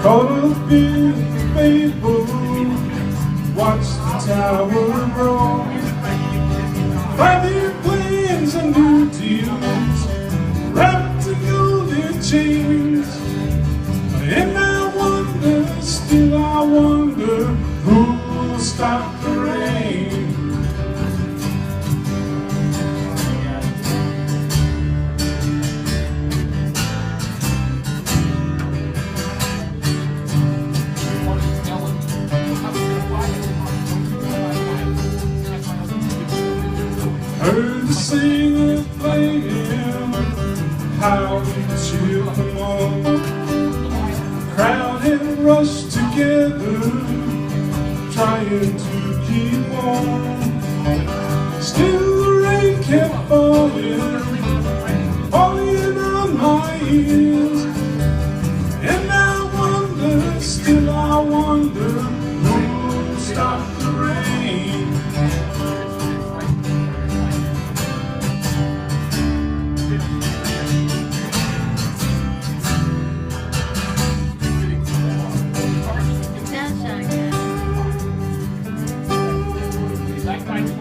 Caught up in the fable, watch the tower roll. 5-year plans and new deals, wrapped in golden chains. And I wonder, still I wonder, who will stop the rain? Heard the singer playing, how he cheered them on. Crowd had rushed together, trying to keep on. Still the rain kept falling, falling on my ears. And I wonder, still I wonder, who will stop the rain? Sounds like it.